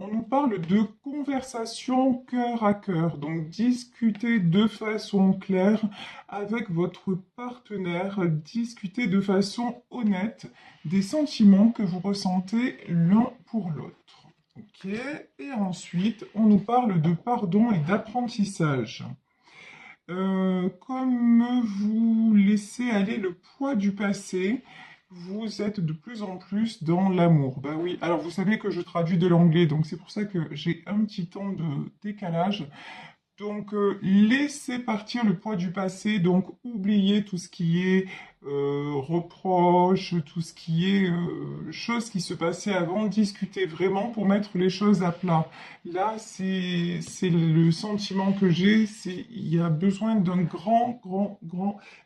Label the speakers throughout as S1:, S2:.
S1: On nous parle de conversation cœur à cœur, donc discuter de façon claire avec votre partenaire, discuter de façon honnête des sentiments que vous ressentez l'un pour l'autre. Ok. Et ensuite, on nous parle de pardon et d'apprentissage. Comme vous laissez aller le poids du passé, vous êtes de plus en plus dans l'amour. Bah oui, alors vous savez que je traduis de l'anglais, donc c'est pour ça que j'ai un petit temps de décalage. Donc, laissez partir le poids du passé, donc oubliez tout ce qui est reproche, tout ce qui est choses qui se passaient avant, discutez vraiment pour mettre les choses à plat. Là, c'est le sentiment que j'ai, c'est il y a besoin d'un grand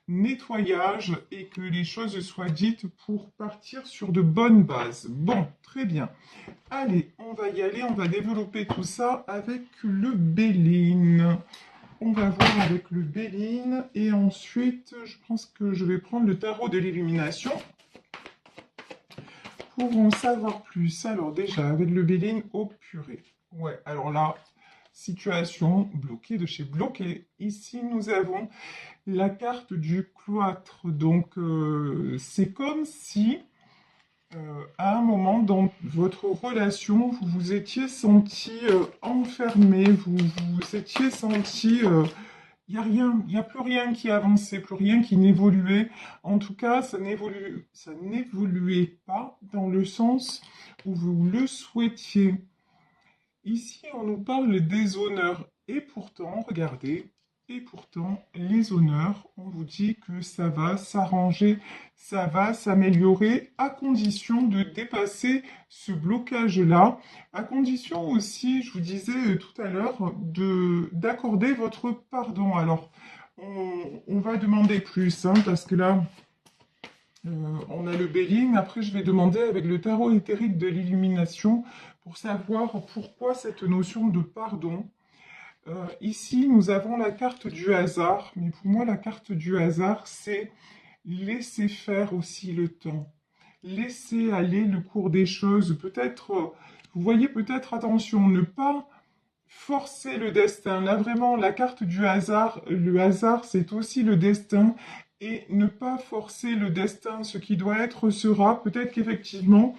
S1: nettoyage et que les choses soient dites pour partir sur de bonnes bases. Bon, très bien. Allez, on va y aller, on va développer tout ça avec le Béline. On va voir avec le Béline et ensuite, je pense que je vais prendre le tarot de l'illumination pour en savoir plus. Alors déjà, avec le Béline, oh purée. Ouais, alors là, situation bloquée de chez bloqué. Ici, nous avons la carte du cloître. Donc, c'est comme si à un moment dans votre relation, vous vous étiez senti enfermé, vous vous étiez senti, il n'y a rien, il n'y a plus rien qui avançait, plus rien qui n'évoluait. En tout cas, ça n'évoluait pas dans le sens où vous le souhaitiez. Ici, on nous parle des honneurs. Et pourtant, regardez, et pourtant, les honneurs, on vous dit que ça va s'arranger, ça va s'améliorer, à condition de dépasser ce blocage-là, à condition aussi, je vous disais tout à l'heure, d'accorder votre pardon. Alors, on va demander plus, hein, parce que là, on a le Béline. Après, je vais demander avec le tarot éthérique de l'illumination pour savoir pourquoi cette notion de pardon. Ici, nous avons la carte du hasard, mais pour moi, la carte du hasard, c'est laisser faire aussi le temps. Laisser aller le cours des choses. Peut-être, vous voyez, peut-être, attention, ne pas forcer le destin. Là, vraiment, la carte du hasard, le hasard, c'est aussi le destin. Et ne pas forcer le destin, ce qui doit être sera. Peut-être qu'effectivement,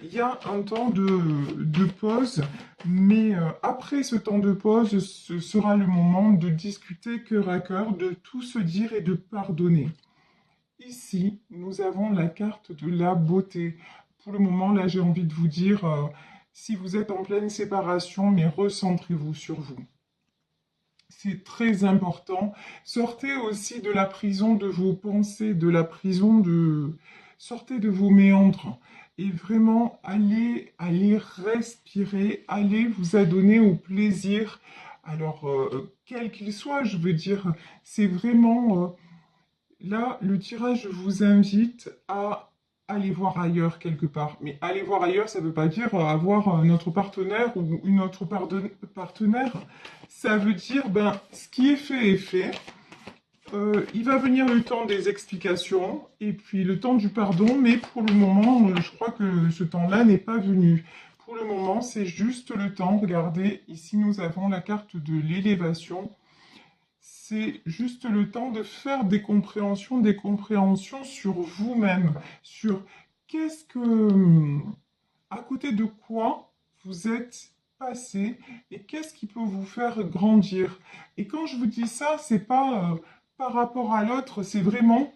S1: il y a un temps de pause, mais après ce temps de pause, ce sera le moment de discuter cœur à cœur, de tout se dire et de pardonner. Ici, nous avons la carte de la beauté. Pour le moment, là, j'ai envie de vous dire, si vous êtes en pleine séparation, mais recentrez-vous sur vous. C'est très important. Sortez aussi de la prison de vos pensées, de la prison de... Sortez de vos méandres et vraiment allez respirer, allez vous adonner au plaisir. Alors, quel qu'il soit, je veux dire, c'est vraiment... là, le tirage vous invite à aller voir ailleurs quelque part. Mais aller voir ailleurs, ça ne veut pas dire avoir notre partenaire ou une autre partenaire. Ça veut dire, ben, ce qui est fait est fait. Il va venir le temps des explications et puis le temps du pardon, mais pour le moment, je crois que ce temps-là n'est pas venu. Pour le moment, c'est juste le temps. Regardez, ici nous avons la carte de l'élévation. C'est juste le temps de faire des compréhensions sur vous-même, sur qu'est-ce que, à côté de quoi vous êtes passé et qu'est-ce qui peut vous faire grandir. Et quand je vous dis ça, c'est pas par rapport à l'autre, c'est vraiment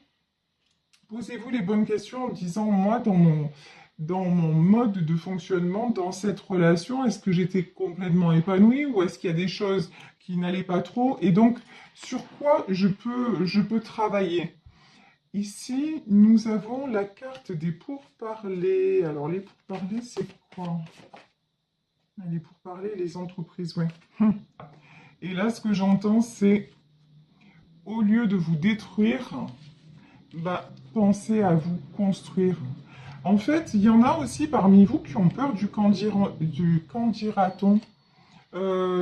S1: posez-vous les bonnes questions en disant moi dans mon mode de fonctionnement, dans cette relation, est-ce que j'étais complètement épanouie ou est-ce qu'il y a des choses qui n'allaient pas trop et donc sur quoi je peux travailler. Ici, nous avons la carte des pourparlers. Alors, les pourparlers, c'est quoi? Les pourparlers, les entreprises, ouais. Et là, ce que j'entends, c'est au lieu de vous détruire, bah, pensez à vous construire. En fait, il y en a aussi parmi vous qui ont peur du qu'en dira-t-on,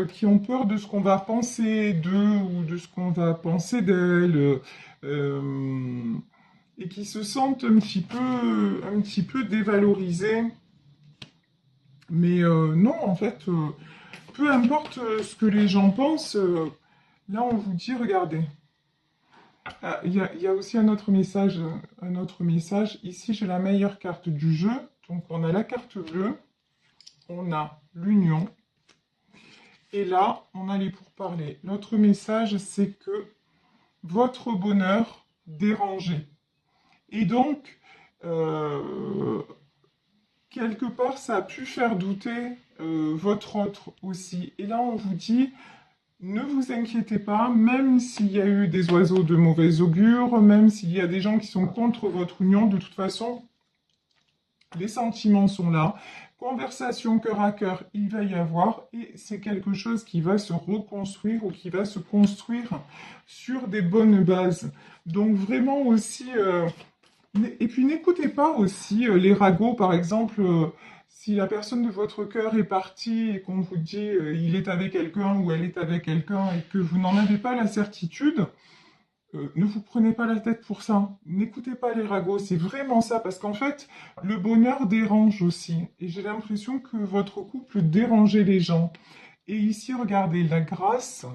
S1: qui ont peur de ce qu'on va penser d'eux ou de ce qu'on va penser d'elles, et qui se sentent un petit peu dévalorisés Mais non, en fait, peu importe ce que les gens pensent, là on vous dit, regardez. Ah, il y a aussi un autre message, un autre message. Ici, j'ai la meilleure carte du jeu. Donc, on a la carte bleue, on a l'union, et là, on a les pourparlers. L'autre message, c'est que votre bonheur dérangé. Et donc, euh, quelque part, ça a pu faire douter votre autre aussi. Et là, on vous dit, ne vous inquiétez pas, même s'il y a eu des oiseaux de mauvais augure, même s'il y a des gens qui sont contre votre union, de toute façon, les sentiments sont là. Conversation cœur à cœur, il va y avoir, et c'est quelque chose qui va se reconstruire ou qui va se construire sur des bonnes bases. Donc vraiment aussi, et puis n'écoutez pas aussi les ragots, par exemple, si la personne de votre cœur est partie et qu'on vous dit il est avec quelqu'un ou elle est avec quelqu'un et que vous n'en avez pas la certitude, ne vous prenez pas la tête pour ça. N'écoutez pas les ragots, c'est vraiment ça, parce qu'en fait, le bonheur dérange aussi. Et j'ai l'impression que votre couple dérangeait les gens. Et ici, regardez, la grâce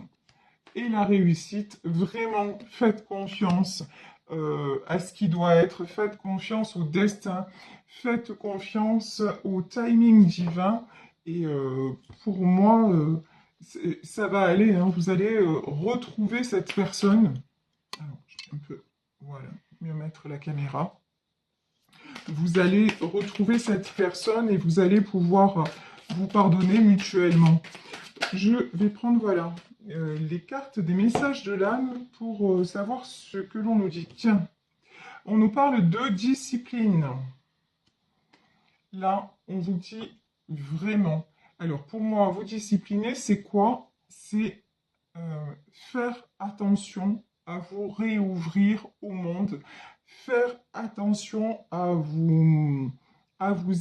S1: et la réussite, vraiment, faites confiance à ce qui doit être, faites confiance au destin, faites confiance au timing divin. Et pour moi, ça va aller, hein. Vous allez retrouver cette personne. Alors, je vais un peu, voilà, mieux mettre la caméra. Vous allez retrouver cette personne et vous allez pouvoir vous pardonner mutuellement. Je vais prendre, voilà, les cartes des messages de l'âme pour savoir ce que l'on nous dit. Tiens, on nous parle de discipline. Là, on vous dit vraiment. Alors, pour moi, vous discipliner, c'est quoi? C'est faire attention à vous réouvrir au monde, faire attention à vous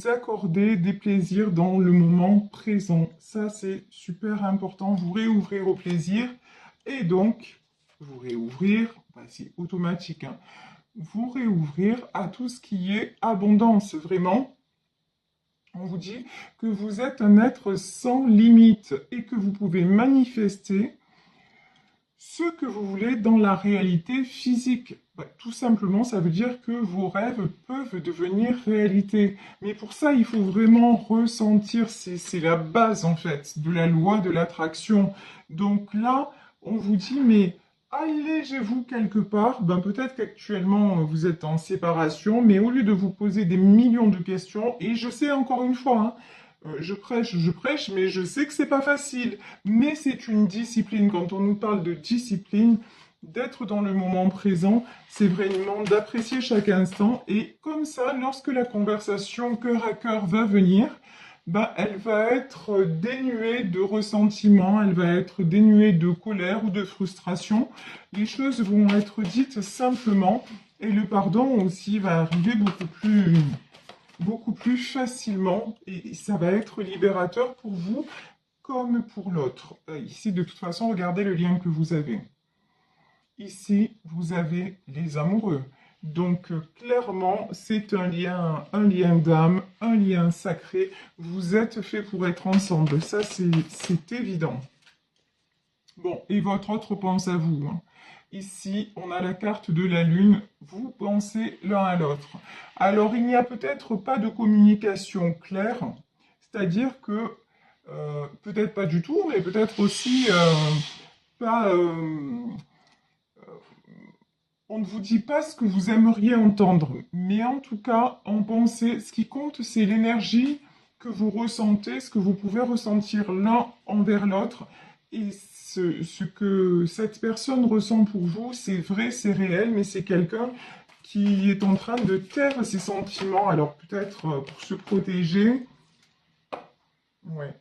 S1: accorder des plaisirs dans le moment présent. Ça, c'est super important, vous réouvrir au plaisir et donc vous réouvrir, bah, c'est automatique, hein, vous réouvrir à tout ce qui est abondance, vraiment. On vous dit que vous êtes un être sans limite et que vous pouvez manifester ce que vous voulez dans la réalité physique. Bah, tout simplement, ça veut dire que vos rêves peuvent devenir réalité. Mais pour ça, il faut vraiment ressentir, c'est la base en fait de la loi de l'attraction. Donc là, on vous dit, mais allégez-vous quelque part. Ben, peut-être qu'actuellement, vous êtes en séparation, mais au lieu de vous poser des millions de questions, et je sais encore une fois, hein, je prêche, mais je sais que c'est pas facile. Mais c'est une discipline. Quand on nous parle de discipline, d'être dans le moment présent, c'est vraiment d'apprécier chaque instant. Et comme ça, lorsque la conversation cœur à cœur va venir, bah, elle va être dénuée de ressentiment, elle va être dénuée de colère ou de frustration. Les choses vont être dites simplement et le pardon aussi va arriver beaucoup plus facilement et ça va être libérateur pour vous comme pour l'autre. Ici, de toute façon, regardez le lien que vous avez. Ici, vous avez les amoureux. Donc, clairement, c'est un lien d'âme, un lien sacré. Vous êtes fait pour être ensemble. Ça, c'est évident. Bon, et votre autre pense à vous, hein. Ici, on a la carte de la Lune. Vous pensez l'un à l'autre. Alors, il n'y a peut-être pas de communication claire. C'est-à-dire que, peut-être pas du tout, mais peut-être aussi pas... on ne vous dit pas ce que vous aimeriez entendre, mais en tout cas, en pensée, ce qui compte, c'est l'énergie que vous ressentez, ce que vous pouvez ressentir l'un envers l'autre. Et ce que cette personne ressent pour vous, c'est vrai, c'est réel, mais c'est quelqu'un qui est en train de taire ses sentiments. Alors peut-être pour se protéger. Ouais.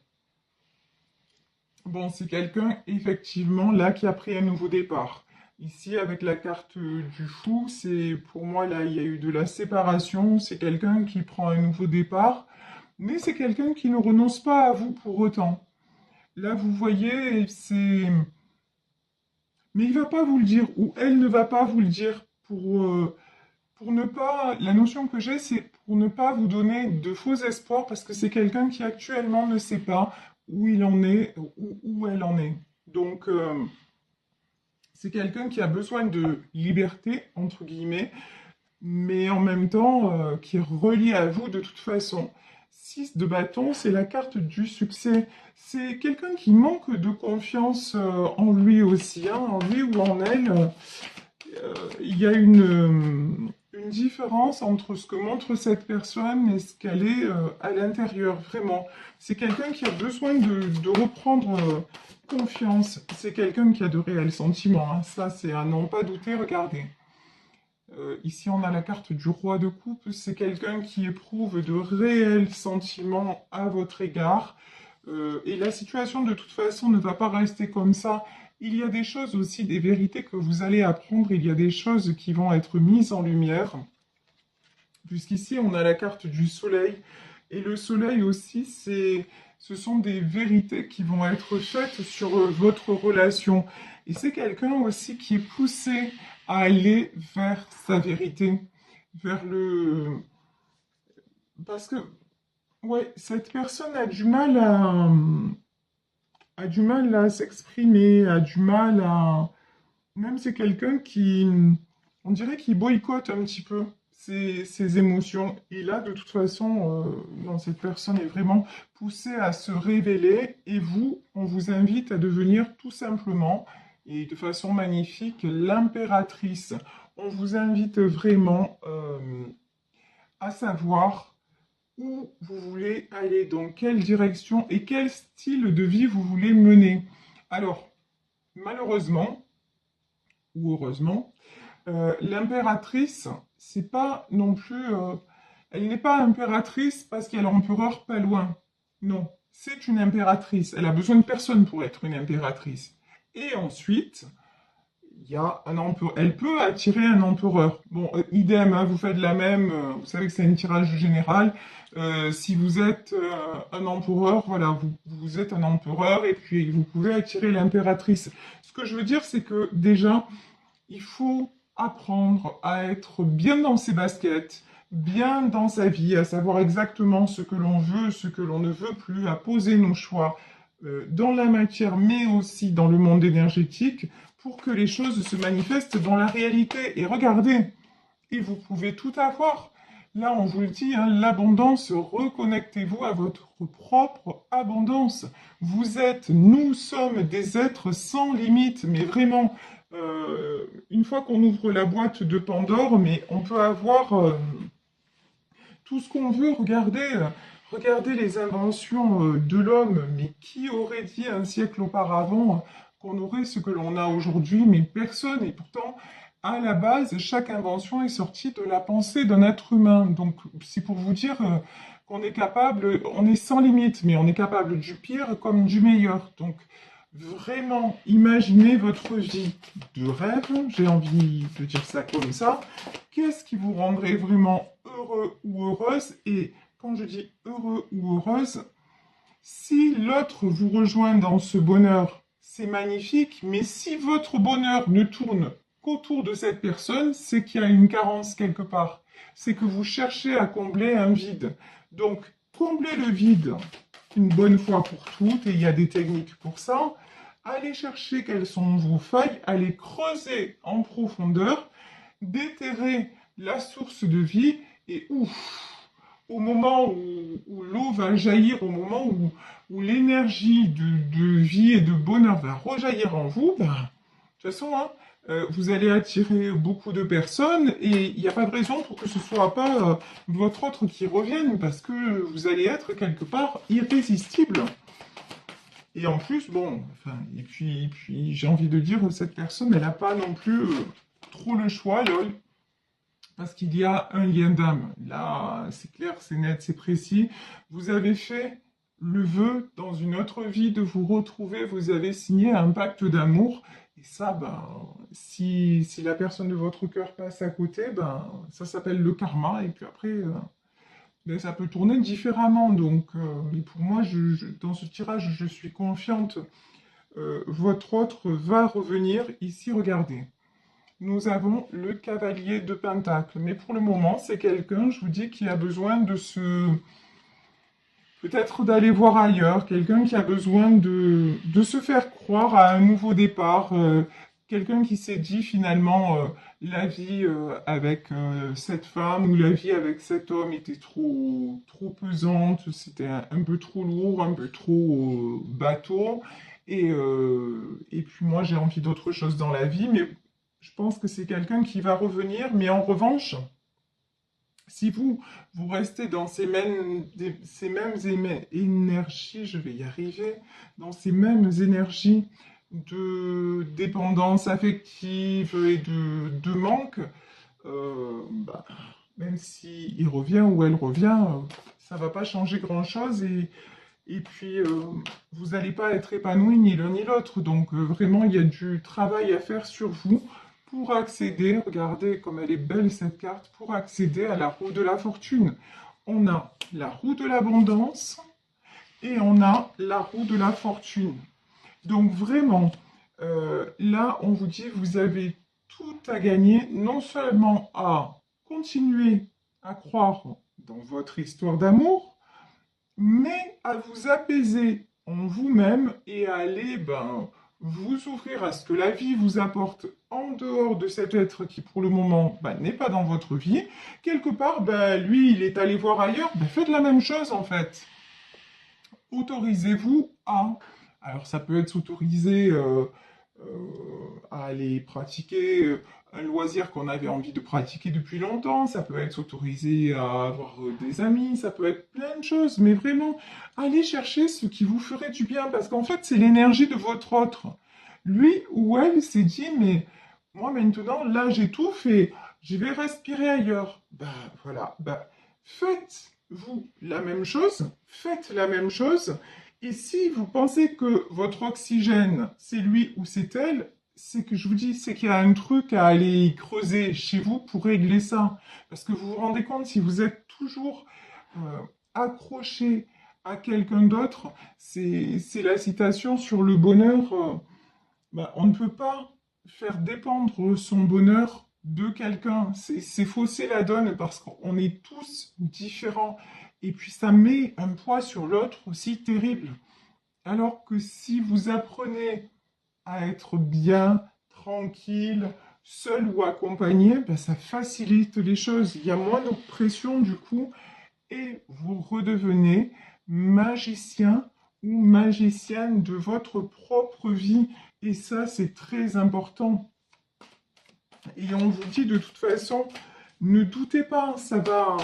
S1: Bon, c'est quelqu'un, effectivement, là, qui a pris un nouveau départ. Ici, avec la carte du fou, c'est pour moi, là, il y a eu de la séparation. C'est quelqu'un qui prend un nouveau départ, mais c'est quelqu'un qui ne renonce pas à vous pour autant. Là, vous voyez, c'est... Mais il va pas vous le dire, ou elle ne va pas vous le dire pour... pour ne pas, la notion que j'ai, c'est pour ne pas vous donner de faux espoirs parce que c'est quelqu'un qui actuellement ne sait pas où il en est, où elle en est. Donc, c'est quelqu'un qui a besoin de liberté, entre guillemets, mais en même temps qui est relié à vous de toute façon. 6 de bâton, c'est la carte du succès. C'est quelqu'un qui manque de confiance en lui aussi, hein, en lui ou en elle. Il y a une différence entre ce que montre cette personne et ce qu'elle est à l'intérieur, vraiment. C'est quelqu'un qui a besoin de reprendre confiance. C'est quelqu'un qui a de réels sentiments, hein. Ça, c'est à n'en pas douter, regardez. Ici, on a la carte du roi de coupe. C'est quelqu'un qui éprouve de réels sentiments à votre égard. Et la situation, de toute façon, ne va pas rester comme ça. Il y a des choses aussi, des vérités que vous allez apprendre. Il y a des choses qui vont être mises en lumière. Puisqu'ici, on a la carte du soleil. Et le soleil aussi, ce sont des vérités qui vont être faites sur votre relation. Et c'est quelqu'un aussi qui est poussé à aller vers sa vérité, vers le... Parce que, ouais, cette personne a du mal à s'exprimer, a du mal à... Même c'est quelqu'un qui, on dirait qu'il boycotte un petit peu ses émotions. Et là, de toute façon, non, cette personne est vraiment poussée à se révéler. Et vous, on vous invite à devenir tout simplement, et de façon magnifique, l'impératrice. On vous invite vraiment à savoir où vous voulez aller, dans quelle direction et quel style de vie vous voulez mener. Alors, malheureusement, ou heureusement, l'impératrice, c'est pas non plus. Elle n'est pas impératrice parce qu'il y a l'empereur pas loin. Non, c'est une impératrice. Elle a besoin de personne pour être une impératrice. Et ensuite, il y a un empereur. Elle peut attirer un empereur. Bon, idem, hein, vous faites la même. Vous savez que c'est un tirage général. Si vous êtes un empereur, voilà, vous êtes un empereur et puis vous pouvez attirer l'impératrice. Ce que je veux dire, c'est que déjà, il faut apprendre à être bien dans ses baskets, bien dans sa vie, à savoir exactement ce que l'on veut, ce que l'on ne veut plus, à poser nos choix dans la matière, mais aussi dans le monde énergétique, pour que les choses se manifestent dans la réalité. Et regardez, et vous pouvez tout avoir. Là, on vous le dit, hein, l'abondance, reconnectez-vous à votre propre abondance. Nous sommes des êtres sans limite, mais vraiment, une fois qu'on ouvre la boîte de Pandore, mais on peut avoir tout ce qu'on veut. Regardez les inventions de l'homme, mais qui aurait dit un siècle auparavant qu'on aurait ce que l'on a aujourd'hui? Mais personne, et pourtant, à la base, chaque invention est sortie de la pensée d'un être humain. Donc, c'est pour vous dire qu'on est capable, on est sans limite, mais on est capable du pire comme du meilleur. Donc, vraiment, imaginez votre vie de rêve, j'ai envie de dire ça comme ça. Qu'est-ce qui vous rendrait vraiment heureux ou heureuse? Et quand je dis heureux ou heureuse, si l'autre vous rejoint dans ce bonheur, c'est magnifique, mais si votre bonheur ne tourne qu'autour de cette personne, c'est qu'il y a une carence quelque part. C'est que vous cherchez à combler un vide. Donc, comblez le vide une bonne fois pour toutes, et il y a des techniques pour ça. Allez chercher quelles sont vos failles, allez creuser en profondeur, déterrer la source de vie, et ouf, au moment où l'eau va jaillir, au moment où l'énergie de vie et de bonheur va rejaillir en vous, ben, de toute façon, hein, vous allez attirer beaucoup de personnes et il n'y a pas de raison pour que ce soit pas votre autre qui revienne parce que vous allez être quelque part irrésistible. Et en plus, bon, enfin, et puis j'ai envie de dire, cette personne, elle n'a pas non plus trop le choix, lol. Parce qu'il y a un lien d'âme. Là, c'est clair, c'est net, c'est précis. Vous avez fait le vœu dans une autre vie de vous retrouver. Vous avez signé un pacte d'amour. Et ça, ben, si la personne de votre cœur passe à côté, ben, ça s'appelle le karma. Et puis après, ben, ça peut tourner différemment. Donc, et pour moi, dans ce tirage, je suis confiante. Votre autre va revenir. Ici, regardez. nous avons le cavalier de Pentacle. Mais pour le moment, c'est quelqu'un, je vous dis, qui a besoin de se... Peut-être d'aller voir ailleurs, quelqu'un qui a besoin de se faire croire à un nouveau départ, quelqu'un qui s'est dit finalement la vie avec cette femme ou la vie avec cet homme était trop pesante, c'était un peu trop lourd, un peu trop bateau, et puis moi j'ai envie d'autre chose dans la vie, mais je pense que c'est quelqu'un qui va revenir, mais en revanche, si vous restez dans ces mêmes énergies, je vais y arriver, dans ces mêmes énergies de dépendance affective et de manque, bah, même s'il revient ou elle revient, ça va pas changer grand-chose et puis vous n'allez pas être épanoui ni l'un ni l'autre. Donc vraiment, il y a du travail à faire sur vous pour accéder, regardez comme elle est belle cette carte, pour accéder à la roue de la fortune. On a la roue de l'abondance et on a la roue de la fortune. Donc vraiment, là, on vous dit, vous avez tout à gagner, non seulement à continuer à croire dans votre histoire d'amour, mais à vous apaiser en vous-même et à aller vous ouvrir à ce que la vie vous apporte en dehors de cet être qui pour le moment n'est pas dans votre vie. Quelque part, lui, il est allé voir ailleurs, faites la même chose en fait. Autorisez-vous à... Alors ça peut être s'autoriser à aller pratiquer un loisir qu'on avait envie de pratiquer depuis longtemps, ça peut être s'autoriser à avoir des amis, ça peut être plein de choses, mais vraiment, allez chercher ce qui vous ferait du bien, parce qu'en fait, c'est l'énergie de votre autre. Lui ou elle s'est dit, mais moi maintenant, là, j'ai tout fait, je vais respirer ailleurs. Voilà, faites-vous la même chose, faites la même chose, et si vous pensez que votre oxygène, c'est lui ou c'est elle, c'est que je vous dis, c'est qu'il y a un truc à aller creuser chez vous pour régler ça. Parce que vous vous rendez compte, si vous êtes toujours euh, accroché à quelqu'un d'autre, c'est la citation sur le bonheur. On ne peut pas faire dépendre son bonheur de quelqu'un. C'est fausser la donne parce qu'on est tous différents. Et puis ça met un poids sur l'autre aussi terrible. Alors que si vous apprenez à être bien, tranquille, seul ou accompagné, ça facilite les choses. Il y a moins de pression du coup et vous redevenez magicien ou magicienne de votre propre vie. Et ça, c'est très important. Et on vous dit de toute façon, ne doutez pas, ça va...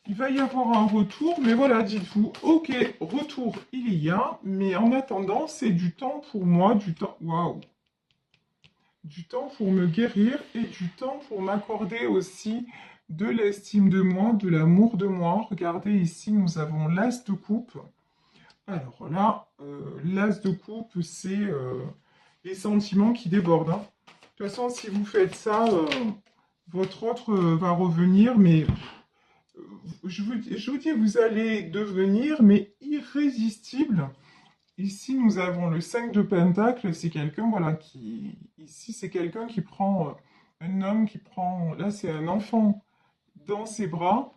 S1: Il va y avoir un retour, mais voilà, dites-vous, ok, retour, il y a, mais en attendant, c'est du temps pour moi, du temps, waouh, du temps pour me guérir et du temps pour m'accorder aussi de l'estime de moi, de l'amour de moi. Regardez ici, nous avons l'as de coupe. Alors là, l'as de coupe, c'est les sentiments qui débordent, hein. De toute façon, si vous faites ça, votre autre va revenir, mais je vous dis, vous allez devenir, mais irrésistible. Ici, nous avons le 5 de Pentacle, c'est quelqu'un, voilà, qui... Ici, c'est quelqu'un qui prend... un homme qui prend... Là, c'est un enfant dans ses bras.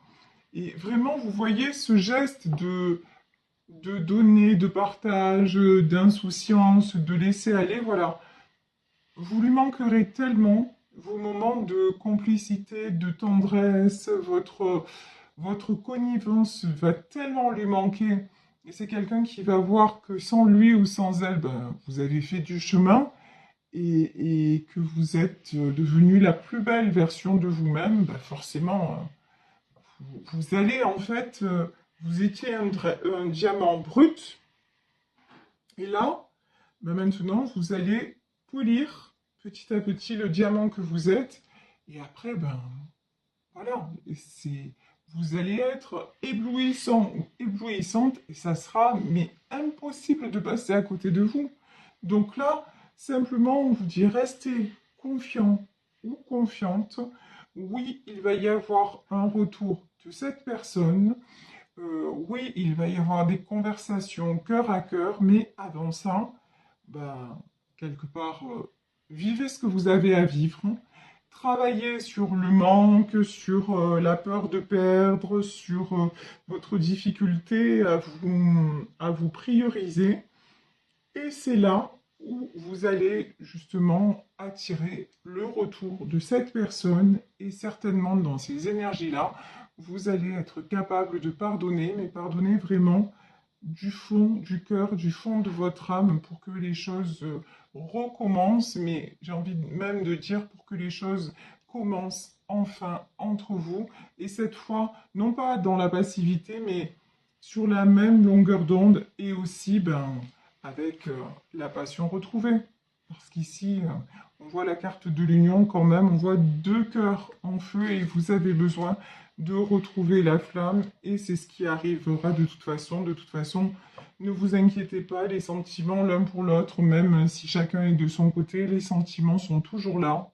S1: Et vraiment, vous voyez ce geste de donner, de partage, d'insouciance, de laisser aller, voilà. Vous lui manquerez tellement, vos moments de complicité, de tendresse, votre connivence va tellement lui manquer. Et c'est quelqu'un qui va voir que sans lui ou sans elle, vous avez fait du chemin et que vous êtes devenu la plus belle version de vous-même. Forcément, vous allez en fait, vous étiez un diamant brut et là, maintenant, vous allez polir petit à petit le diamant que vous êtes et après, voilà, vous allez être éblouissant ou éblouissante et ça sera mais impossible de passer à côté de vous. Donc là, simplement, on vous dit restez confiant ou confiante. Oui, il va y avoir un retour de cette personne. Oui, il va y avoir des conversations cœur à cœur, mais avant ça, quelque part, vivez ce que vous avez à vivre travailler sur le manque, sur la peur de perdre, sur votre difficulté à vous prioriser. Et c'est là où vous allez justement attirer le retour de cette personne et certainement dans ces énergies-là, vous allez être capable de pardonner, mais pardonner vraiment du fond du cœur, du fond de votre âme pour que les choses recommencent, mais j'ai envie même de dire pour que les choses commencent enfin entre vous et cette fois, non pas dans la passivité, mais sur la même longueur d'onde et aussi avec la passion retrouvée. Parce qu'ici, on voit la carte de l'union quand même, on voit deux cœurs en feu et vous avez besoin de retrouver la flamme et c'est ce qui arrivera de toute façon. De toute façon, ne vous inquiétez pas, les sentiments l'un pour l'autre, même si chacun est de son côté, les sentiments sont toujours là.